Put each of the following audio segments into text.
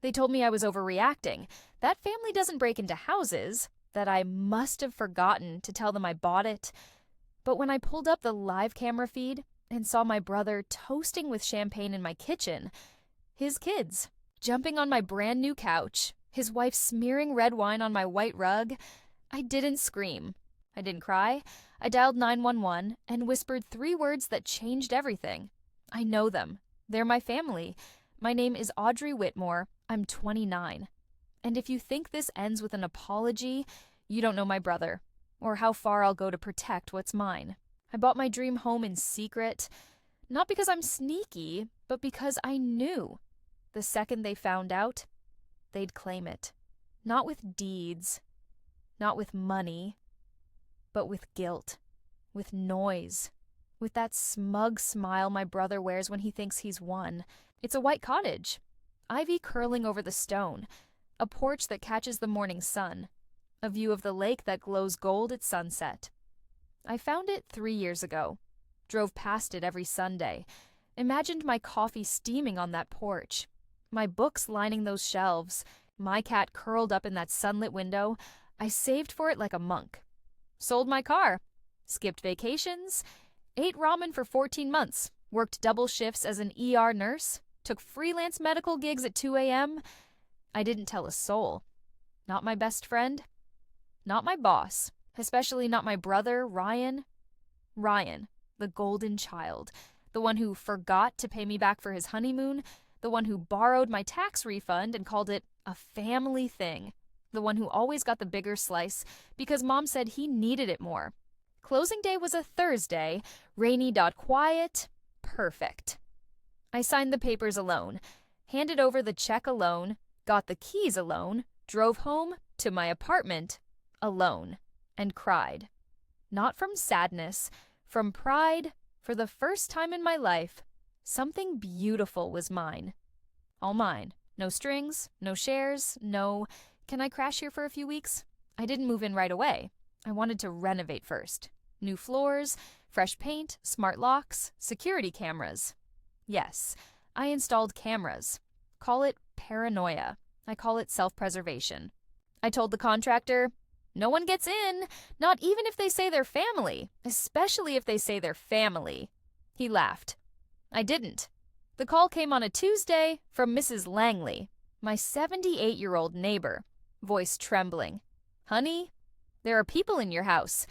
They told me I was overreacting, that family doesn't break into houses, that I must have forgotten to tell them I bought it. But when I pulled up the live camera feed and saw my brother toasting with champagne in my kitchen, his kids jumping on my brand new couch, his wife smearing red wine on my white rug, I didn't scream. I didn't cry. I dialed 911 and whispered 3 words that changed everything. I know them. They're my family. My name is Audrey Whitmore. I'm 29. And if you think this ends with an apology, you don't know my brother, or how far I'll go to protect what's mine. I bought my dream home in secret, not because I'm sneaky, but because I knew. The second they found out, they'd claim it. Not with deeds, not with money, but with guilt, with noise, with that smug smile my brother wears when he thinks he's won. It's a white cottage, ivy curling over the stone, a porch that catches the morning sun, a view of the lake that glows gold at sunset. I found it 3 years ago, drove past it every Sunday, imagined my coffee steaming on that porch, my books lining those shelves, my cat curled up in that sunlit window. I saved for it like a monk. Sold my car, skipped vacations, ate ramen for 14 months, worked double shifts as an ER nurse, took freelance medical gigs at 2 a.m. I didn't tell a soul. Not my best friend. Not my boss. Especially not my brother, Ryan. Ryan, the golden child. The one who forgot to pay me back for his honeymoon. The one who borrowed my tax refund and called it a family thing. The one who always got the bigger slice because Mom said he needed it more. Closing day was a Thursday. Rainy. Quiet. Perfect. I signed the papers alone, handed over the check alone, got the keys alone, drove home to my apartment alone, and cried. Not from sadness, from pride. For the first time in my life, something beautiful was mine. All mine. No strings, no shares, no, can I crash here for a few weeks? I didn't move in right away. I wanted to renovate first. New floors, fresh paint, smart locks, security cameras. Yes, I installed cameras. Call it paranoia. I call it self-preservation. I told the contractor, no one gets in, not even if they say they're family, especially if they say they're family. He laughed. I didn't. The call came on a Tuesday from Mrs. Langley, my 78-year-old neighbor, voice trembling. Honey, there are people in your house.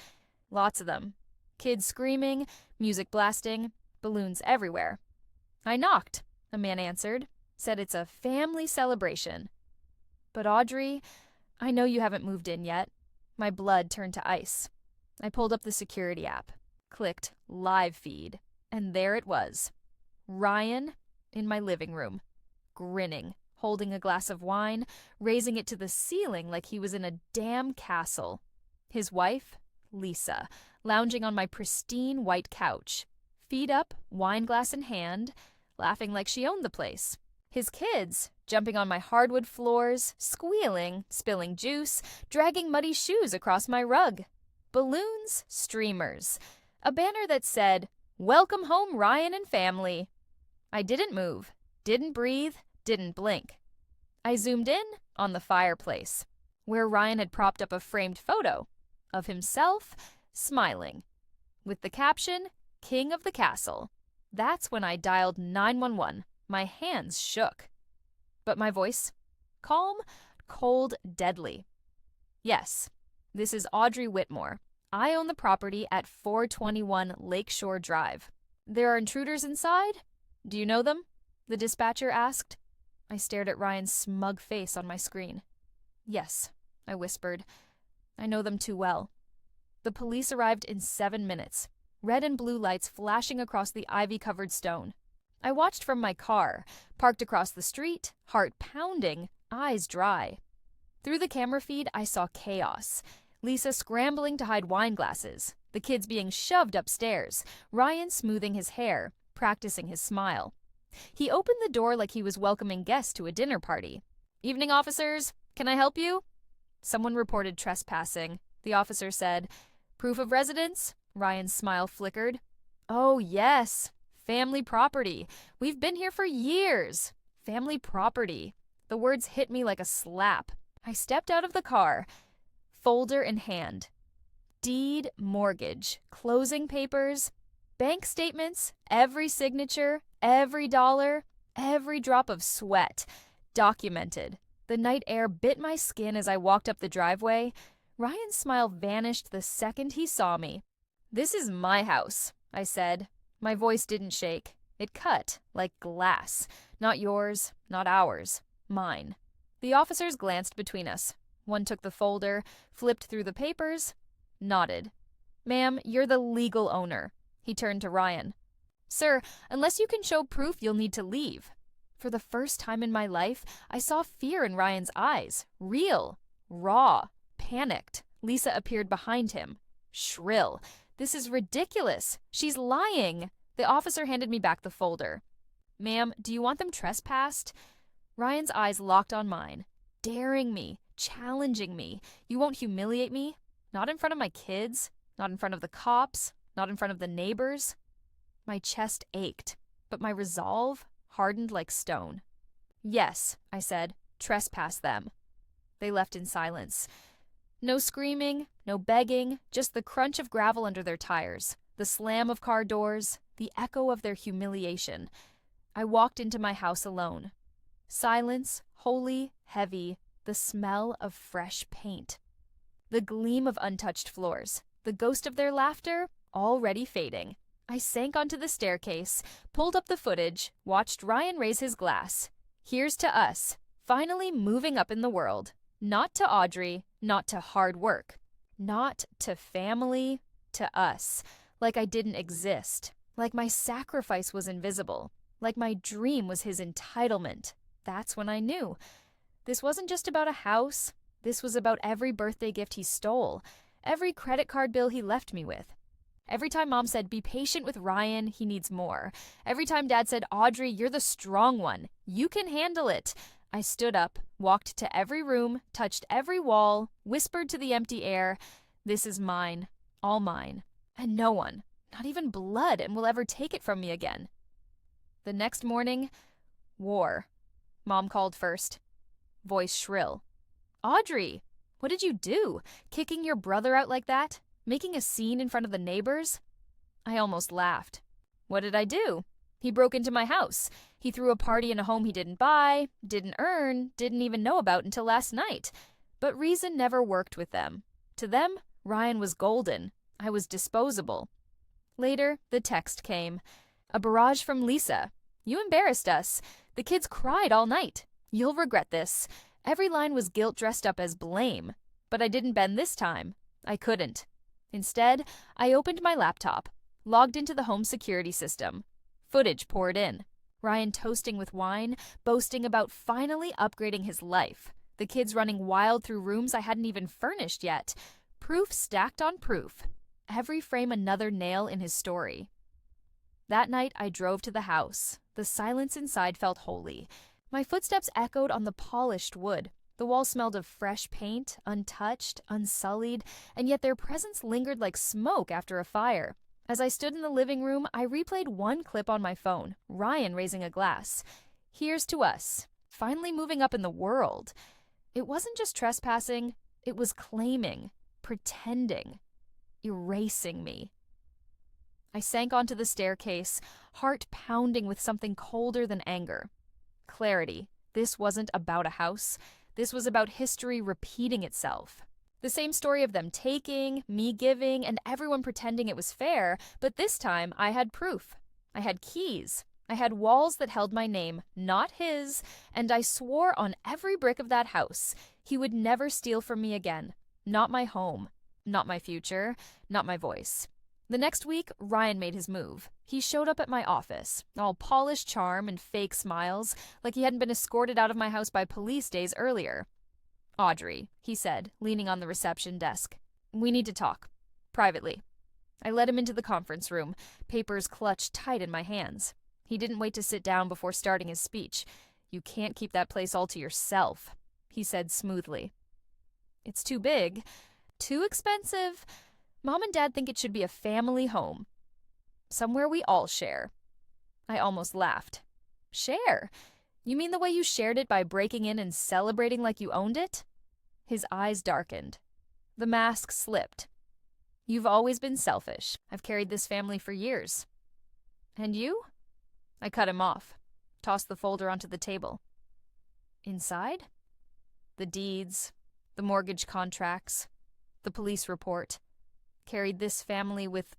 Lots of them. Kids screaming, music blasting, balloons everywhere. I knocked. A man answered, said it's a family celebration. But Audrey, I know you haven't moved in yet. My blood turned to ice. I pulled up the security app, clicked live feed, and there it was. Ryan in my living room, grinning, holding a glass of wine, raising it to the ceiling like he was in a damn castle. His wife, Lisa, lounging on my pristine white couch, feet up, wine glass in hand, laughing like she owned the place. His kids, jumping on my hardwood floors, squealing, spilling juice, dragging muddy shoes across my rug. Balloons, streamers. A banner that said, "Welcome home, Ryan and family." I didn't move, didn't breathe, didn't blink. I zoomed in on the fireplace, where Ryan had propped up a framed photo of himself smiling, with the caption, "King of the Castle." That's when I dialed 911. My hands shook. But my voice? Calm, cold, deadly. Yes, this is Audrey Whitmore. I own the property at 421 Lakeshore Drive. There are intruders inside? Do you know them? The dispatcher asked. I stared at Ryan's smug face on my screen. Yes, I whispered. I know them too well. The police arrived in 7 minutes, red and blue lights flashing across the ivy-covered stone. I watched from my car, parked across the street, heart pounding, eyes dry. Through the camera feed, I saw chaos. Lisa scrambling to hide wine glasses, the kids being shoved upstairs, Ryan smoothing his hair, practicing his smile. He opened the door like he was welcoming guests to a dinner party. "Evening, officers. Can I help you?" Someone reported trespassing. The officer said, "Proof of residence?" Ryan's smile flickered. "Oh, yes. Family property. We've been here for years. Family property. The words hit me like a slap. I stepped out of the car, folder in hand. Deed, mortgage, closing papers, bank statements, every signature, every dollar, every drop of sweat, documented. The night air bit my skin as I walked up the driveway. Ryan's smile vanished the second he saw me. "This is my house," I said. My voice didn't shake. It cut like glass. Not yours, not ours, mine. The officers glanced between us. One took the folder, flipped through the papers, nodded. "Ma'am, you're the legal owner." He turned to Ryan. "Sir, unless you can show proof, you'll need to leave." For the first time in my life, I saw fear in Ryan's eyes. Real, raw, panicked. Lisa appeared behind him. Shrill. "This is ridiculous. She's lying." The officer handed me back the folder. "Ma'am, do you want them trespassed?" Ryan's eyes locked on mine, daring me, challenging me. "You won't humiliate me? Not in front of my kids, not in front of the cops, not in front of the neighbors." My chest ached, but my resolve hardened like stone. "Yes," I said, "trespass them." They left in silence. No screaming, no begging, just the crunch of gravel under their tires, the slam of car doors, the echo of their humiliation. I walked into my house alone. Silence, holy, heavy, the smell of fresh paint. The gleam of untouched floors, the ghost of their laughter, already fading. I sank onto the staircase, pulled up the footage, watched Ryan raise his glass. Here's to us, finally moving up in the world. Not to Audrey, not to hard work. Not to family, to us. Like I didn't exist. Like my sacrifice was invisible. Like my dream was his entitlement. That's when I knew. This wasn't just about a house. This was about every birthday gift he stole. Every credit card bill he left me with. Every time Mom said, "Be patient with Ryan, he needs more." Every time Dad said, "Audrey, you're the strong one. You can handle it." I stood up, walked to every room, touched every wall, whispered to the empty air, "This is mine, all mine. And no one, not even blood, will ever take it from me again." The next morning, war. Mom called first. Voice shrill. "Audrey, what did you do? Kicking your brother out like that? Making a scene in front of the neighbors?" I almost laughed. "What did I do? He broke into my house. He threw a party in a home he didn't buy, didn't earn, didn't even know about until last night. But reason never worked with them. To them, Ryan was golden. I was disposable." Later, the text came. A barrage from Lisa. "You embarrassed us. The kids cried all night. You'll regret this." Every line was guilt dressed up as blame. But I didn't bend this time. I couldn't. Instead, I opened my laptop, logged into the home security system. Footage poured in. Ryan toasting with wine, boasting about finally upgrading his life. The kids running wild through rooms I hadn't even furnished yet. Proof stacked on proof. Every frame another nail in his story. That night, I drove to the house. The silence inside felt holy. My footsteps echoed on the polished wood. The walls smelled of fresh paint, untouched, unsullied, and yet their presence lingered like smoke after a fire. As I stood in the living room, I replayed one clip on my phone, Ryan raising a glass. Here's to us, finally moving up in the world. It wasn't just trespassing, it was claiming, pretending, erasing me. I sank onto the staircase, heart pounding with something colder than anger. Clarity. This wasn't about a house. This was about history repeating itself. The same story of them taking, me giving, and everyone pretending it was fair, but this time I had proof. I had keys. I had walls that held my name, not his, and I swore on every brick of that house he would never steal from me again. Not my home, not my future, not my voice. The next week, Ryan made his move. He showed up at my office, all polished charm and fake smiles, like he hadn't been escorted out of my house by police days earlier. "Audrey," he said, leaning on the reception desk. "We need to talk. Privately." I led him into the conference room, papers clutched tight in my hands. He didn't wait to sit down before starting his speech. "You can't keep that place all to yourself," he said smoothly. "It's too big, too expensive. Mom and Dad think it should be a family home. Somewhere we all share." I almost laughed. "Share? You mean the way you shared it by breaking in and celebrating like you owned it? His eyes darkened. The mask slipped. You've always been selfish. I've carried this family for years. And you? I cut him off, tossed the folder onto the table. Inside? The deeds, the mortgage contracts, the police report. Carried this family with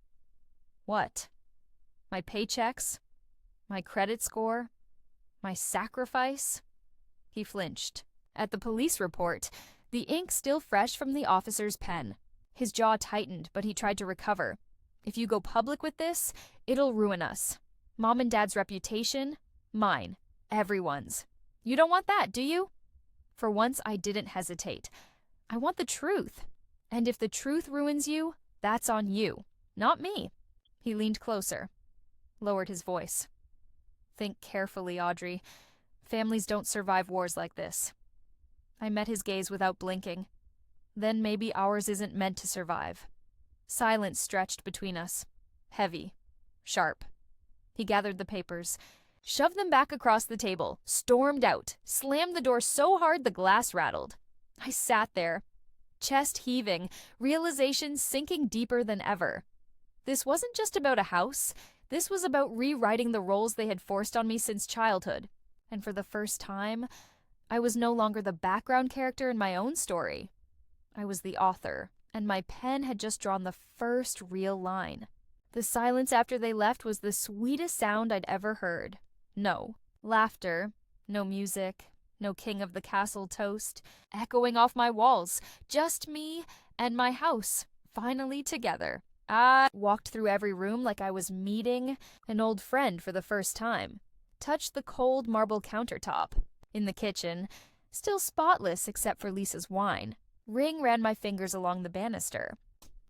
what? My paychecks? My credit score? My sacrifice? He flinched. At the police report, the ink still fresh from the officer's pen. His jaw tightened, but he tried to recover. If you go public with this, it'll ruin us. Mom and Dad's reputation, mine, everyone's. You don't want that, do you? For once, I didn't hesitate. I want the truth. And if the truth ruins you, that's on you, not me. He leaned closer, lowered his voice. Think carefully, Audrey. Families don't survive wars like this. I met his gaze without blinking. Then maybe ours isn't meant to survive. Silence stretched between us. Heavy. Sharp. He gathered the papers, shoved them back across the table, stormed out, slammed the door so hard the glass rattled. I sat there, chest heaving, realization sinking deeper than ever. This wasn't just about a house. This was about rewriting the roles they had forced on me since childhood. And for the first time, I was no longer the background character in my own story. I was the author, and my pen had just drawn the first real line. The silence after they left was the sweetest sound I'd ever heard. No laughter, no music, no king of the castle toast, echoing off my walls, just me and my house, finally together. I walked through every room like I was meeting an old friend for the first time, touched the cold marble countertop. In the kitchen, still spotless except for Lisa's wine, ran my fingers along the banister.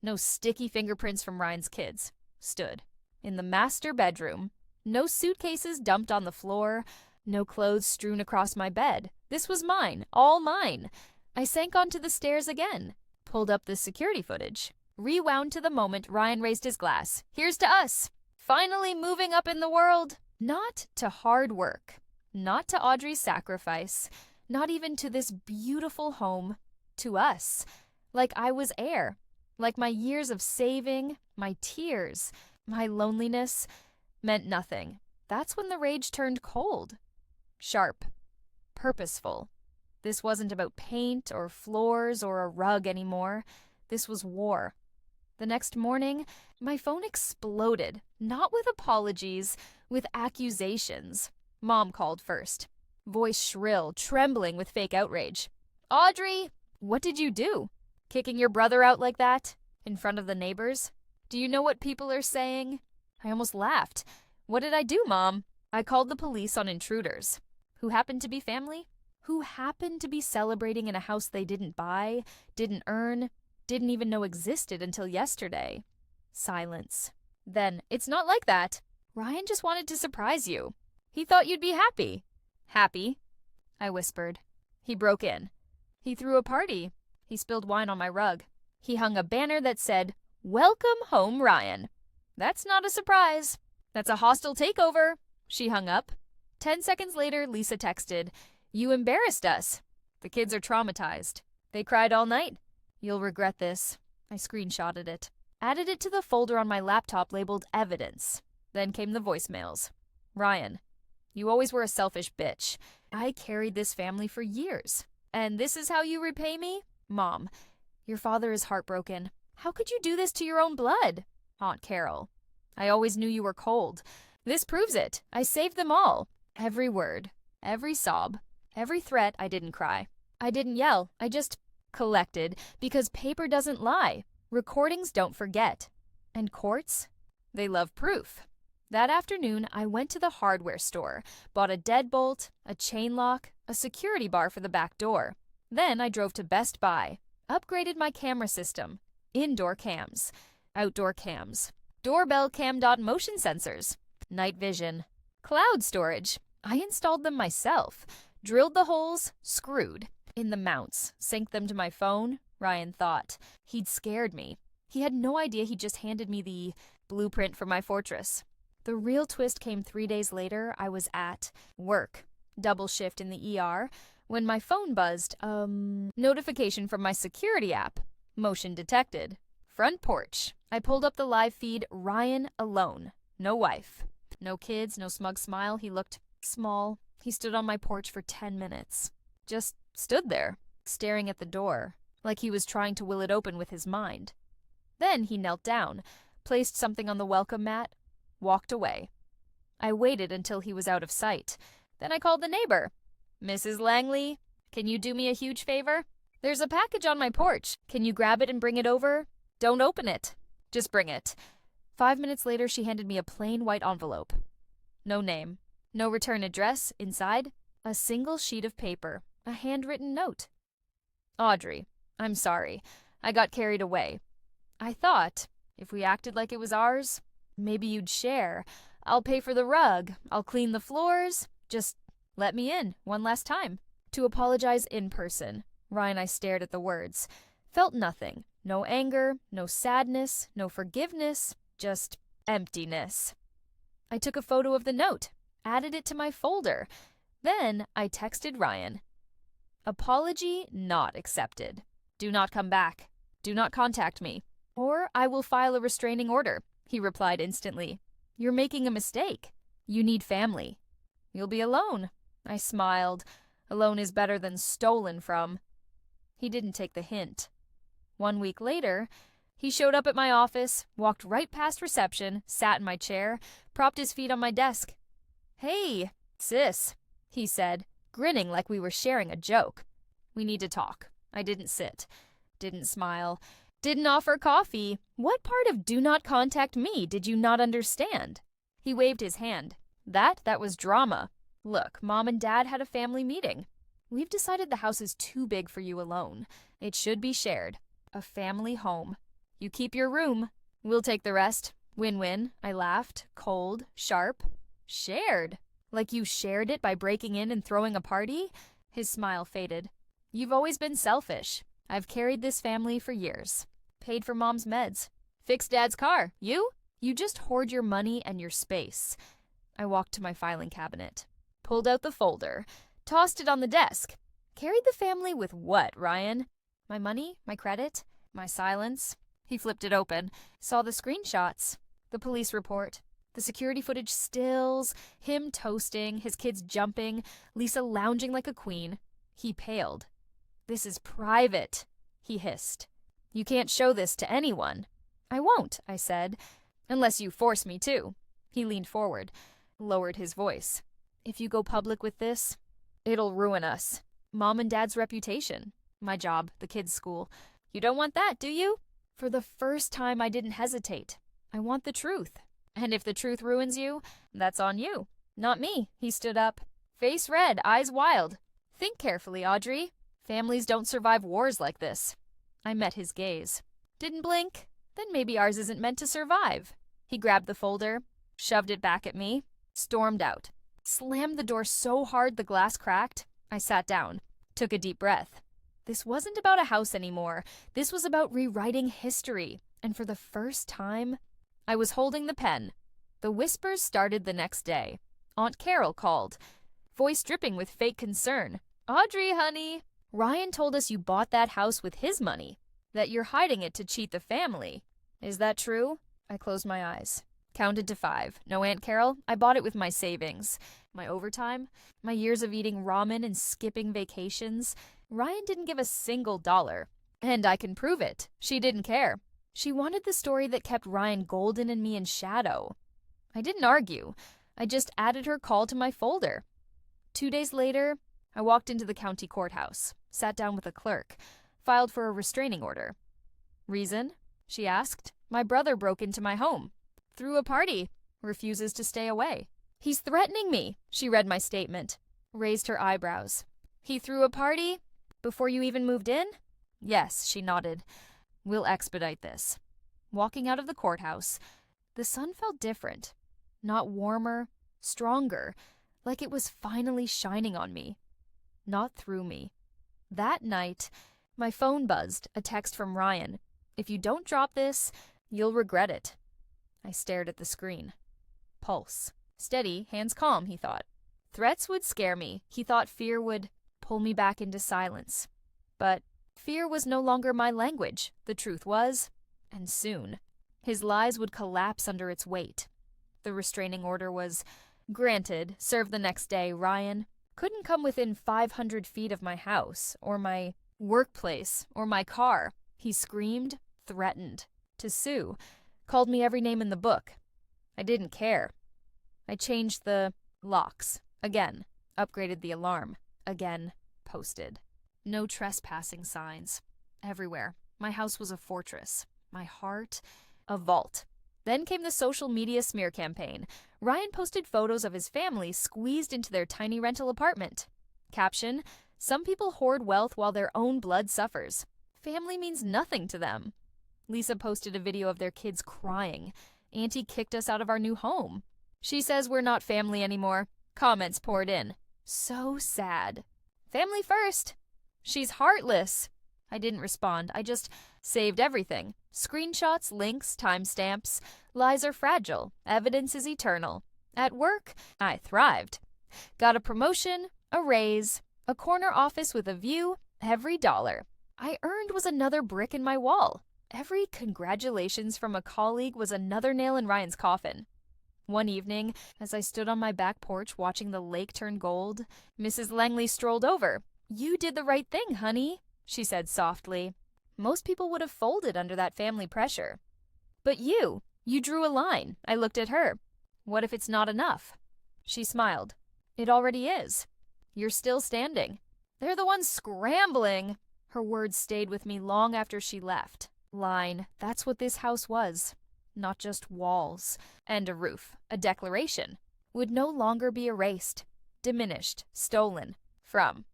No sticky fingerprints from Ryan's kids. Stood. In the master bedroom, no suitcases dumped on the floor, no clothes strewn across my bed. This was mine, all mine. I sank onto the stairs again, pulled up the security footage, rewound to the moment Ryan raised his glass. Here's to us, finally moving up in the world. Not to hard work, not to Audrey's sacrifice, not even to this beautiful home, to us. Like I was heir, like my years of saving, my tears, my loneliness meant nothing. That's when the rage turned cold. Sharp. Purposeful. This wasn't about paint or floors or a rug anymore. This was war. The next morning, my phone exploded, not with apologies, with accusations. Mom called first. Voice shrill, trembling with fake outrage. Audrey, what did you do? Kicking your brother out like that? In front of the neighbors? Do you know what people are saying? I almost laughed. What did I do, Mom? I called the police on intruders. Who happened to be family? Who happened to be celebrating in a house they didn't buy, didn't earn, didn't even know existed until yesterday. Silence. Then, it's not like that. Ryan just wanted to surprise you. He thought you'd be happy. Happy? I whispered. He broke in. He threw a party. He spilled wine on my rug. He hung a banner that said, "Welcome home, Ryan." That's not a surprise. That's a hostile takeover. She hung up. 10 seconds later, Lisa texted, "You embarrassed us." The kids are traumatized. They cried all night. You'll regret this. I screenshotted it. Added it to the folder on my laptop labeled evidence. Then came the voicemails. Ryan, you always were a selfish bitch. I carried this family for years. And this is how you repay me? Mom, your father is heartbroken. How could you do this to your own blood? Aunt Carol, I always knew you were cold. This proves it. I saved them all. Every word, every sob, every threat. I didn't cry. I didn't yell. I just collected, because paper doesn't lie. Recordings don't forget. And courts? They love proof. That afternoon, I went to the hardware store, bought a deadbolt, a chain lock, a security bar for the back door. Then I drove to Best Buy, upgraded my camera system, indoor cams, outdoor cams, doorbell cam dot motion sensors, night vision, cloud storage. I installed them myself, drilled the holes, screwed in the mounts, synced them to my phone. Ryan thought he'd scared me. He had no idea he just handed me the blueprint for my fortress. The real twist came 3 days later. I was at work, double shift in the ER, when my phone buzzed. Notification from my security app. Motion detected. Front porch. I pulled up the live feed. Ryan alone. No wife. No kids, no smug smile. He looked small. He stood on my porch for 10 minutes. Just stood there, staring at the door, like he was trying to will it open with his mind. Then he knelt down, placed something on the welcome mat, walked away. I waited until he was out of sight. Then I called the neighbor. "Mrs. Langley, can you do me a huge favor? There's a package on my porch. Can you grab it and bring it over? Don't open it. Just bring it." 5 minutes later, she handed me a plain white envelope. No name, no return address. Inside, a single sheet of paper, a handwritten note. "Audrey, I'm sorry. I got carried away. I thought, if we acted like it was ours, maybe you'd share. I'll pay for the rug. I'll clean the floors. Just let me in one last time." To apologize in person. Ryan and I stared at the words. Felt nothing. No anger, no sadness, no forgiveness, just emptiness. I took a photo of the note, added it to my folder. Then I texted Ryan. "Apology not accepted. Do not come back. Do not contact me, or I will file a restraining order." He replied instantly. "You're making a mistake. You need family. You'll be alone." I smiled. Alone is better than stolen from. He didn't take the hint. 1 week later, he showed up at my office, walked right past reception, sat in my chair, propped his feet on my desk. "Hey, sis," he said, grinning like we were sharing a joke. "We need to talk." I didn't sit, didn't smile, didn't offer coffee. What part of "do not contact me" did you not understand? He waved his hand. That was drama. "Look, Mom and Dad had a family meeting. We've decided the house is too big for you alone. It should be shared. A family home. You keep your room. We'll take the rest. Win-win." I laughed, cold, sharp. "Shared? Like you shared it by breaking in and throwing a party?" His smile faded. "You've always been selfish. I've carried this family for years. Paid for Mom's meds. Fixed Dad's car. You just hoard your money and your space." I walked to my filing cabinet, pulled out the folder, tossed it on the desk. Carried the family with what, Ryan? My money? My credit? My silence? He flipped it open, saw the screenshots, the police report, the security footage stills, him toasting, his kids jumping, Lisa lounging like a queen. He paled. "This is private," he hissed. "You can't show this to anyone." "I won't," I said, "unless you force me to." He leaned forward, lowered his voice. "If you go public with this, it'll ruin us. Mom and Dad's reputation, my job, the kids' school. You don't want that, do you?" For the first time, I didn't hesitate. I want the truth. And if the truth ruins you, that's on you, not me. He stood up, face red, eyes wild. "Think carefully, Audrey. Families don't survive wars like this." I met his gaze. Didn't blink. Then maybe ours isn't meant to survive. He grabbed the folder, shoved it back at me, stormed out, slammed the door so hard the glass cracked. I sat down, took a deep breath. This wasn't about a house anymore. This was about rewriting history. And for the first time, I was holding the pen. The whispers started the next day. Aunt Carol called, voice dripping with fake concern. "Audrey, honey, Ryan told us you bought that house with his money, that you're hiding it to cheat the family. Is that true?" I closed my eyes, counted to 5. "No, Aunt Carol, I bought it with my savings. My overtime, my years of eating ramen and skipping vacations. Ryan didn't give a single dollar. And I can prove it. She didn't care. She wanted the story that kept Ryan golden and me in shadow." I didn't argue. I just added her call to my folder. 2 days later, I walked into the county courthouse, sat down with a clerk, filed for a restraining order. "Reason?" she asked. "My brother broke into my home. Threw a party. Refuses to stay away." "He's threatening me," she read my statement. Raised her eyebrows. "He threw a party? Before you even moved in?" "Yes," she nodded. "We'll expedite this." Walking out of the courthouse, the sun felt different. Not warmer, stronger, like it was finally shining on me. Not through me. That night, my phone buzzed, a text from Ryan. "If you don't drop this, you'll regret it." I stared at the screen. Pulse. Steady, hands calm, he thought. Threats would scare me. He thought fear would pull me back into silence. But fear was no longer my language, the truth was, and soon. His lies would collapse under its weight. The restraining order was granted, served the next day. Ryan couldn't come within 500 feet of my house, or my workplace, or my car. He screamed, threatened to sue, called me every name in the book. I didn't care. I changed the locks, again, upgraded the alarm, again, posted. No trespassing signs. Everywhere. My house was a fortress. My heart, a vault. Then came the social media smear campaign. Ryan posted photos of his family squeezed into their tiny rental apartment. Caption, "Some people hoard wealth while their own blood suffers. Family means nothing to them." Lisa posted a video of their kids crying. Auntie kicked us out of our new home. She says we're not family anymore. Comments poured in. So sad. Family first. She's heartless. I didn't respond. I just saved everything. Screenshots, links, timestamps. Lies are fragile. Evidence is eternal. At work, I thrived. Got a promotion, a raise, a corner office with a view, every dollar I earned was another brick in my wall. Every congratulations from a colleague was another nail in Ryan's coffin. One evening, as I stood on my back porch watching the lake turn gold, Mrs. Langley strolled over. "You did the right thing, honey," she said softly. Most people would have folded under that family pressure. "But you drew a line." I looked at her. "What if it's not enough?" She smiled. "It already is. You're still standing. They're the ones scrambling." Her words stayed with me long after she left. Line, that's what this house was. Not just walls and a roof. A declaration. Would no longer be erased, diminished, stolen from.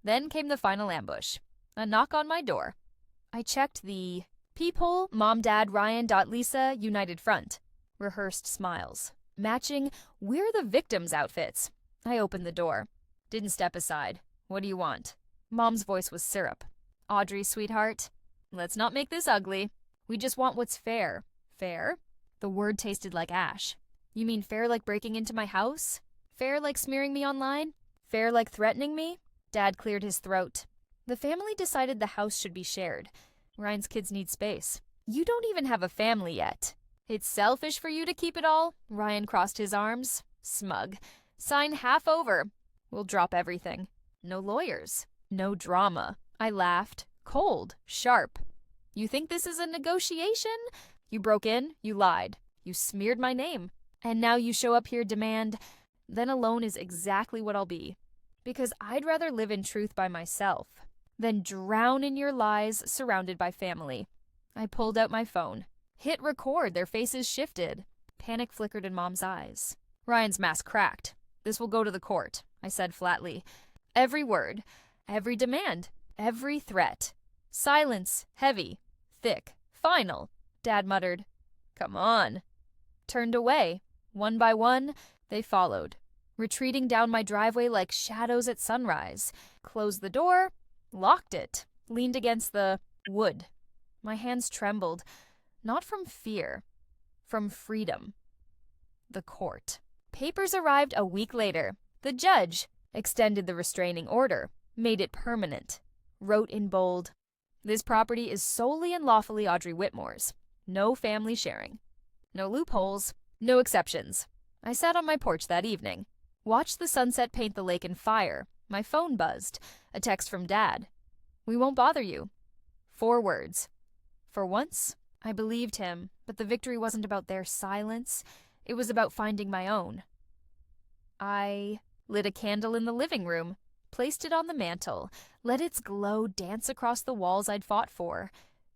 Then came the final ambush. A knock on my door. I checked the peephole, Mom, Dad, Ryan, Lisa, United Front. Rehearsed smiles. Matching "We're the victims" outfits. I opened the door. Didn't step aside. "What do you want?" Mom's voice was syrup. "Audrey, sweetheart, let's not make this ugly. We just want what's fair." Fair? The word tasted like ash. "You mean fair like breaking into my house? Fair like smearing me online? Fair like threatening me?" Dad cleared his throat. "The family decided the house should be shared. Ryan's kids need space. You don't even have a family yet. It's selfish for you to keep it all." Ryan crossed his arms. Smug. "Sign half over. We'll drop everything. No lawyers. No drama." I laughed. Cold. Sharp. "You think this is a negotiation? You broke in. You lied. You smeared my name. And now you show up here demand. Then alone is exactly what I'll be. Because I'd rather live in truth by myself than drown in your lies surrounded by family." I pulled out my phone. Hit record. Their faces shifted. Panic flickered in Mom's eyes. Ryan's mask cracked. "This will go to the court," I said flatly. Every word, every demand, every threat. Silence, heavy, thick, final. Dad muttered, "Come on." Turned away. One by one, they followed, retreating down my driveway like shadows at sunrise. Closed the door, locked it, leaned against the wood. My hands trembled, not from fear, from freedom. The court. Papers arrived a week later. The judge extended the restraining order, made it permanent, wrote in bold, "This property is solely and lawfully Audrey Whitmore's. No family sharing. No loopholes, no exceptions." I sat on my porch that evening, watched the sunset paint the lake in fire. My phone buzzed. A text from Dad. "We won't bother you." 4 words. For once, I believed him, but the victory wasn't about their silence. It was about finding my own. I lit a candle in the living room, placed it on the mantel, let its glow dance across the walls I'd fought for.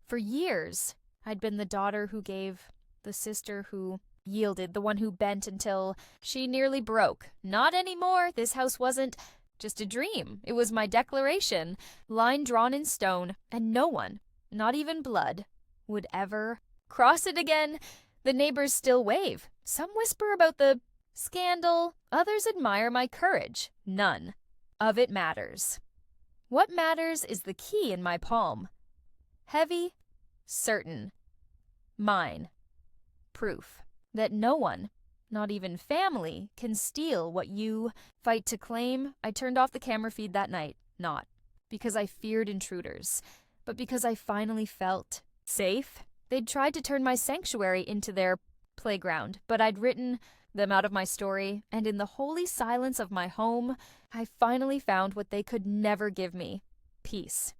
For years, I'd been the daughter who gave, the sister who yielded, the one who bent until she nearly broke. Not anymore. This house wasn't just a dream. It was my declaration, line drawn in stone, and no one, not even blood, would ever cross it again. The neighbors still wave. Some whisper about the scandal. Others admire my courage. None of it matters. What matters is the key in my palm. Heavy, certain, mine. Proof that no one, not even family, can steal what you fight to claim. I turned off the camera feed that night, not because I feared intruders, but because I finally felt safe. They'd tried to turn my sanctuary into their playground, but I'd written them out of my story, and in the holy silence of my home, I finally found what they could never give me: peace.